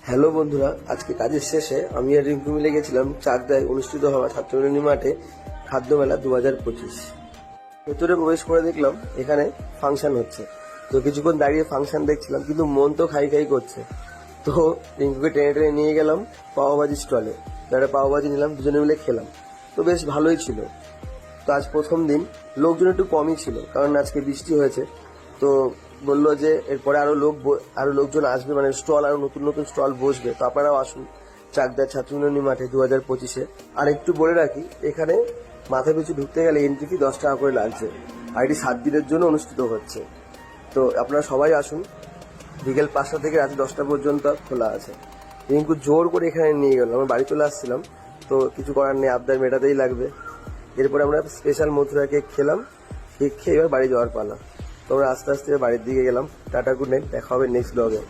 Hello বন্ধুরা, আজকে কাজের শেষে আমি আর রিঙ্কু মিলে গেছিলাম চাকদায় অনুষ্ঠিত হওয়া ছাত্রলীনী মাঠে খাদ্য মেলা 2025। ভেতরে প্রবেশ করে দেখলাম এখানে ফাংশন হচ্ছে। তো কিছুক্ষণ দাঁড়িয়ে ফাংশন দেখছিলাম, কিন্তু মন তো খাই খাই করছে। তো রিঙ্কুকে টেনে টেনে নিয়ে গেলাম পাওভাজি স্টলে। একটা পাওভাজি নিলাম, দুজনে মিলে খেলাম। তো বেশ ভালোই ছিল। তো আজ প্রথম দিন, লোকজন একটু কমই ছিল কারণ আজকে বৃষ্টি হয়েছে। তো বললো যে এরপরে আরো লোকজন আসবে, মানে স্টল আরো নতুন নতুন স্টল বসবে। তো আপনারাও আসুন চাকদা ছাত্রলীনী মাঠে 2025-এ। আর একটু বলে রাখি, এখানে মাথা পিছু ঢুকতে গেলে এন্ট্রি ফি 10 টাকা করে লাগছে। আর এটি 7 দিনের জন্য অনুষ্ঠিত হচ্ছে। তো আপনারা সবাই আসুন। বিকেল 5টা থেকে রাত 10টা পর্যন্ত খোলা আছে। রিঙ্কু জোর করে এখানে নিয়ে গেল, আমরা বাড়ি চলে আসছিলাম। তো কিছু করার নেই, আবদার মেটাতেই লাগবে। এরপরে আমরা স্পেশাল মথুরা কেক খেলাম। কেক খেয়ে এবার বাড়ি যাওয়ার পালা। তো আমরা আস্তে আস্তে বাড়ির দিকে গেলাম। টাটা, গুড নাইট, দেখা হবে নেক্সট ব্লগে।